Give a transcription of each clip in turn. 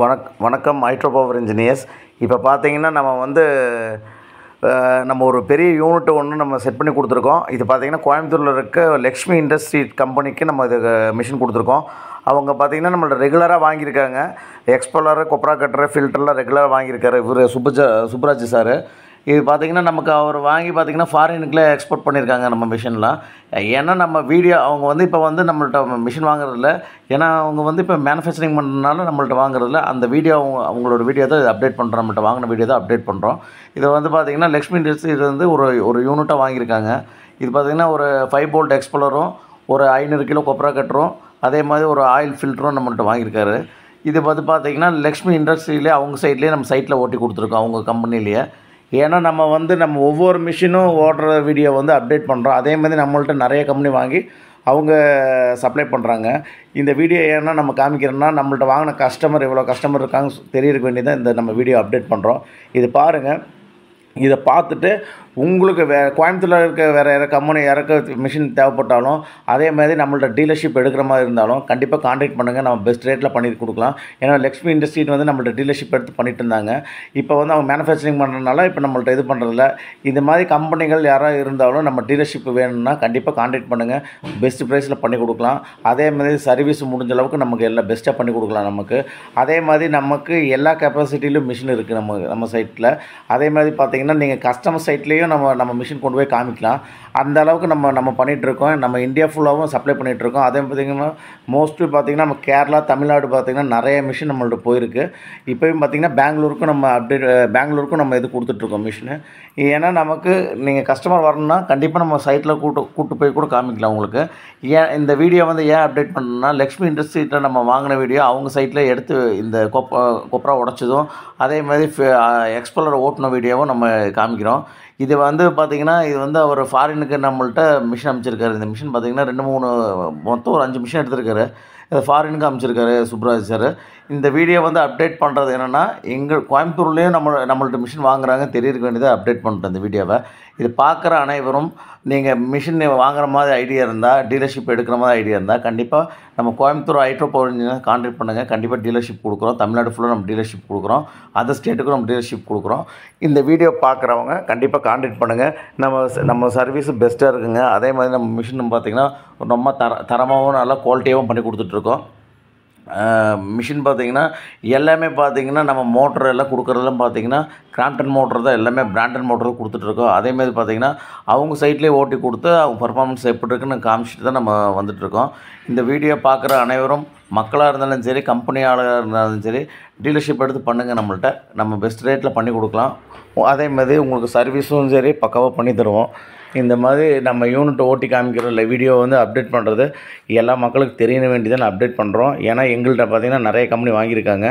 வணக்கம் hydro power engineers. இப்போ பார்த்தீங்கன்னா நம்ம ஒரு பெரிய யூனிட் ஒன்று நம்ம செட் பண்ணி கொடுத்துருக்கோம். இது பார்த்தீங்கன்னா கோயம்புத்தூரில் இருக்க லக்ஷ்மி இண்டஸ்ட்ரி கம்பெனிக்கு நம்ம இது மிஷின் கொடுத்துருக்கோம். அவங்க பார்த்தீங்கன்னா நம்மள்ட்ட ரெகுலராக வாங்கியிருக்காங்க. எக்ஸ்போலரு, கொப்ரா கட்டரு, ஃபில்டர்லாம் ரெகுலராக வாங்கியிருக்காரு இவர் சுப்ராஜ் சார். இது பார்த்திங்கன்னா நமக்கு அவர் வாங்கி பார்த்திங்கன்னா ஃபாரினுக்குள்ளே எக்ஸ்போர்ட் பண்ணியிருக்காங்க நம்ம மிஷின்லாம். ஏன்னா நம்ம வீடியோ அவங்க இப்போ நம்மள்ட்ட மிஷின் வாங்குறதில்ல. ஏன்னா அவங்க இப்போ மேனுஃபேக்சரிங் பண்ணுறதுனால நம்மள்ட்ட வாங்குறதில்ல. அந்த வீடியோ அவங்களோட வீடியோ தான் அப்டேட் பண்ணுறோம். நம்மள்ட்ட வாங்கின வீடியோ தான் அப்டேட் பண்ணுறோம். இதை பார்த்திங்கன்னா லக்ஷ்மி இண்டஸ்ட்ரி இது ஒரு யூனிட்டாக வாங்கியிருக்காங்க. இது பார்த்திங்கன்னா ஒரு 5 போல்ட் எக்ஸ்போலரும், ஒரு 500 கிலோ கொப்ரா கட்டரும், அதே மாதிரி ஒரு ஆயில் ஃபில்டரும் நம்மள்ட்ட வாங்கியிருக்காரு. இது பார்த்திங்கன்னா லக்ஷ்மி இண்டஸ்ட்ரியிலே அவங்க சைட்லேயே நம்ம சைட்டில் ஓட்டி கொடுத்துருக்கோம், அவங்க கம்பெனிலேயே. ஏன்னா நம்ம ஒவ்வொரு மிஷினும் ஓடுற வீடியோ அப்டேட் பண்ணுறோம். அதே மாதிரி நம்மள்ட்ட நிறைய கம்பெனி வாங்கி அவங்க சப்ளை பண்ணுறாங்க. இந்த வீடியோ ஏன்னா நம்ம காமிக்கிறோன்னா நம்மள்ட்ட வாங்கின கஸ்டமர் எவ்வளோ கஸ்டமர் இருக்காங்க தெரியறதுக்கு வேண்டியதான் இந்த நம்ம வீடியோ அப்டேட் பண்ணுறோம். இது பாருங்கள். இதை பார்த்துட்டு உங்களுக்கு கோயம்புத்தூரில் இருக்க வேறு கம்பெனி இறக்க மிஷின் தேவைப்பட்டாலும், அதே மாதிரி நம்மள்ட்ட டீலர்ஷிப் எடுக்கிற மாதிரி இருந்தாலும் கண்டிப்பாக கான்டாக்ட் பண்ணுங்கள். நம்ம பெஸ்ட் ரேட்டில் பண்ணி கொடுக்கலாம். ஏன்னா லக்ஷ்மி இண்டஸ்ட்ரின்னு நம்மள்ட்ட டீலர்ஷிப் எடுத்து பண்ணிட்டு இருந்தாங்க. இப்போ அவங்க மேனுஃபேக்சரிங் பண்ணுறதுனால இப்போ நம்மள்ட்ட இது பண்ணுறதில்ல. இந்த மாதிரி கம்பெனிகள் யாராவது இருந்தாலும் நம்ம டீலர்ஷிப் வேணும்னா கண்டிப்பாக கான்டாக்ட் பண்ணுங்கள். பெஸ்ட் ப்ரைஸில் பண்ணி கொடுக்கலாம். அதே மாதிரி சர்வீஸ் முடிஞ்ச அளவுக்கு நமக்கு எல்லாம் பெஸ்ட்டாக பண்ணி கொடுக்கலாம் நமக்கு. அதே மாதிரி நமக்கு எல்லா கெப்பாசிட்டியிலும் மிஷின் இருக்குது நம்ம சைட்டில். அதே மாதிரி பார்த்தீங்கன்னா நீங்கள் கஸ்டமர் சைட்லேயும் நம்ம மிஷின் கொண்டு போய் காமிக்கலாம். அந்த அளவுக்கு நம்ம பண்ணிகிட்ருக்கோம். நம்ம இந்தியா ஃபுல்லாகவும் சப்ளை பண்ணிகிட்ருக்கோம். அதே பார்த்திங்கன்னா மோஸ்ட்லி பார்த்திங்கன்னா நம்ம கேரளா, தமிழ்நாடு பார்த்திங்கன்னா நிறைய மிஷின் நம்மள்ட்ட போயிருக்கு. இப்போயும் பார்த்திங்கன்னா பெங்களூருக்கும் நம்ம இது கொடுத்துட்ருக்கோம் மிஷினு. ஏன்னா நமக்கு நீங்கள் கஸ்டமர் வரணுன்னா கண்டிப்பாக நம்ம சைட்டில் கூட்டு போய் கூட காமிக்கலாம் உங்களுக்கு. ஏன் இந்த வீடியோ ஏன் அப்டேட் பண்ணணும்னா, லக்ஷ்மி இண்டஸ்ட்ரியில் நம்ம வாங்கின வீடியோ அவங்க சைட்டில் எடுத்து இந்த கொப்ரா உடச்சதும், அதே மாதிரி எக்ஸ்போலர் ஓட்டின வீடியோவும் நம்ம காமிக்கிறோம். இது பார்த்திங்கன்னா இது அவர் ஃபாரினுக்கு நம்மள்ட்ட மிஷின் அமைச்சிருக்காரு. இந்த மிஷின் பார்த்திங்கன்னா 2-3 மொத்தம் ஒரு 5 மிஷின் எடுத்திருக்காரு. இதை ஃபாரினுக்கு அமைச்சிருக்காரு சுப்ராஜ் சார். இந்த வீடியோ அப்டேட் பண்ணுறது என்னென்னா, எங்கள் கோயம்புத்தூர்லேயும் நம்மள்ட்ட மிஷின் வாங்குறாங்க தெரியறதுக்கு வேண்டியதை அப்டேட் பண்ணுறேன் இந்த வீடியோவை. இது பார்க்குற அனைவரும் நீங்கள் மிஷின் வாங்குற மாதிரி ஐடியா இருந்தால், டீலர்ஷிப் எடுக்கிற மாதிரி ஐடியா இருந்தால் கண்டிப்பாக நம்ம Coimbatore hydro power engineer contact பண்ணுங்கள். கண்டிப்பாக டீலர்ஷிப் கொடுக்குறோம். தமிழ்நாடு ஃபுல்லாக நம்ம டீலர்ஷிப் கொடுக்குறோம். அதர் ஸ்டேட்டுக்கும் நம்ம டீலர்ஷிப் கொடுக்குறோம். இந்த வீடியோ பார்க்குறவங்க கண்டிப்பாக கான்டாக்ட் பண்ணுங்கள். நம்ம சர்வீஸு பெஸ்ட்டாக இருக்குங்க. அதே மாதிரி நம்ம மிஷின் பார்த்திங்கன்னா ரொம்ப தரமாகவும் நல்லா குவாலிட்டியாகவும் பண்ணி கொடுத்துட்ருக்கோம். மிஷின் பார்த்திங்கன்னா எல்லாமே பார்த்திங்கன்னா நம்ம மோட்ரு எல்லாம் கொடுக்குறதெல்லாம் பார்த்திங்கன்னா கிராம்ப்டன் மோட்ரு தான், எல்லாமே பிராண்டட் மோட்ரு கொடுத்துட்ருக்கோம். அதேமாதிரி பார்த்திங்கன்னா அவங்க சைட்லேயே ஓட்டி கொடுத்து அவங்க பர்ஃபார்மன்ஸ் எப்படி இருக்குன்னு காமிச்சிட்டு தான் நம்ம வந்துட்டுருக்கோம். இந்த வீடியோ பார்க்குற அனைவரும் மக்களாக இருந்தாலும் சரி, கம்பெனியாளாக இருந்தாலும் சரி, டீலர்ஷிப் எடுத்து பண்ணுங்கள். நம்மள்ட்ட நம்ம பெஸ்ட் ரேட்டில் பண்ணி கொடுக்கலாம். அதே மாதிரி உங்களுக்கு சர்வீஸும் சரி பக்காவாக பண்ணி தருவோம். இந்த மாதிரி நம்ம யூனிட் ஓட்டி காமிக்கிற வீடியோ அப்டேட் பண்ணுறது எல்லா மக்களுக்கு தெரிய வேண்டியதான் அப்டேட் பண்ணுறோம். ஏன்னா எங்கள்கிட்ட பார்த்திங்கன்னா நிறைய கம்பெனி வாங்கியிருக்காங்க.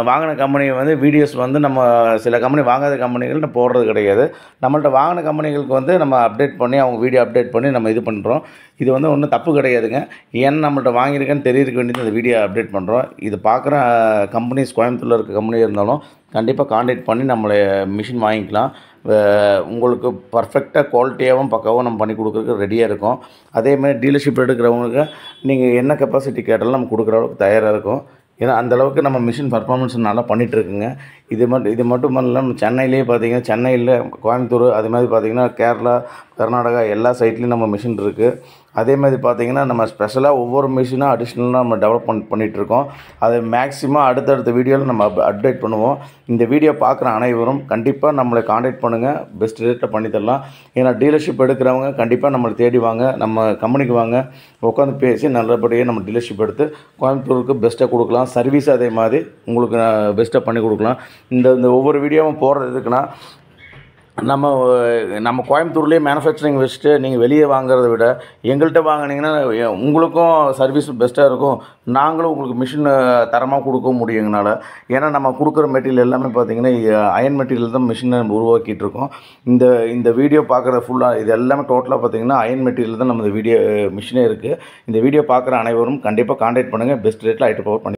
வாங்கின கம்பெனி வீடியோஸ் நம்ம சில கம்பெனி வாங்காத கம்பெனிகள்னு போடுறது கிடையாது. நம்மள்ட்ட வாங்கின கம்பெனிகளுக்கு நம்ம அப்டேட் பண்ணி அவங்க வீடியோ அப்டேட் பண்ணி நம்ம இது பண்ணுறோம். இது ஒன்றும் தப்பு கிடையாதுங்க. ஏன்னா நம்மள்ட்ட வாங்கியிருக்கேன்னு தெரியறதுக்கு வேண்டியது இந்த வீடியோ அப்டேட் பண்ணுறோம். இது பார்க்குற கம்பெனிஸ் கோயம்புத்தூரில் இருக்க கம்பெனி இருந்தாலும் கண்டிப்பாக கான்டாக்ட் பண்ணி நம்மளை மிஷின் வாங்கிக்கலாம். உங்களுக்கு பர்ஃபெக்டாக குவாலிட்டியாகவும் பக்காவும் நம்ம பண்ணி கொடுக்குறதுக்கு ரெடியாக இருக்கும். அதேமாதிரி டீலர்ஷிப் எடுக்கிறவங்களுக்கு நீங்கள் என்ன கெப்பாசிட்டி கேட்டாலும் நம்ம கொடுக்குற அளவுக்கு தயாராக இருக்கும். ஏன்னா அந்தளவுக்கு நம்ம மிஷின் பர்ஃபார்மன்ஸ் நல்லா பண்ணிகிட்ருக்குங்க. இது மட்டும் இல்லாமல் சென்னையிலேயே பார்த்திங்கன்னா, சென்னையில், கோயம்புத்தூர், அது மாதிரி பார்த்திங்கன்னா கேரளா, கர்நாடகா எல்லா சைட்லேயும் நம்ம மிஷின் இருக்குது. அதே மாதிரி பார்த்திங்கன்னா நம்ம ஸ்பெஷலாக ஒவ்வொரு மிஷினாக அடிஷ்னலாக நம்ம டெவலப் பண்ணிகிட்ருக்கோம். அது மேக்ஸிமம் அடுத்தடுத்த வீடியோவில் நம்ம அப்டேட் பண்ணுவோம். இந்த வீடியோ பார்க்குற அனைவரும் கண்டிப்பாக நம்மளை கான்டாக்ட் பண்ணுங்கள். பெஸ்ட் ரேட்டில் பண்ணித்தரலாம். ஏன்னா டீலர்ஷிப் எடுக்கிறவங்க கண்டிப்பாக நம்மளை தேடி வாங்க, நம்ம கம்பெனிக்கு வாங்க, உட்காந்து பேசி நல்லபடியாக நம்ம டீலர்ஷிப் எடுத்து கோயம்புத்தூருக்கு பெஸ்ட்டாக கொடுக்கலாம். சர்வீஸ் அதே மாதிரி உங்களுக்கு பெஸ்ட்டாக பண்ணி கொடுக்கலாம். இந்த ஒவ்வொரு வீடியோவும் போடுறது எதுக்குன்னா, நம்ம கோயம்புத்தூர்லேயே மேனுஃபேக்சரிங் வச்சுட்டு நீங்கள் வெளியே வாங்குறத விட எங்கள்கிட்ட வாங்கினீங்கன்னா உங்களுக்கும் சர்வீஸ் பெஸ்ட்டாக இருக்கும். நாங்களும் உங்களுக்கு மிஷின் தரமாக கொடுக்க முடியும் எங்களால். ஏன்னா நம்ம கொடுக்குற மெட்டீரியல் எல்லாமே பார்த்திங்கன்னா அயன் மெட்டீரியல் தான் மிஷினை நம்ம உருவாக்கிட்டு இருக்கோம். இந்த வீடியோ பார்க்குற ஃபுல்லாக இது எல்லாமே டோட்டலாக பார்த்திங்கன்னா அயன் மெட்டீரியல் தான் நம்ம வீடியோ மிஷினே இருக்குது. இந்த வீடியோ பார்க்குற அனைவரும் கண்டிப்பாக கான்டாக்ட் பண்ணுங்கள். பெஸ்ட் ரேட்டில் ஹைட்ரோ பவர் பண்ணி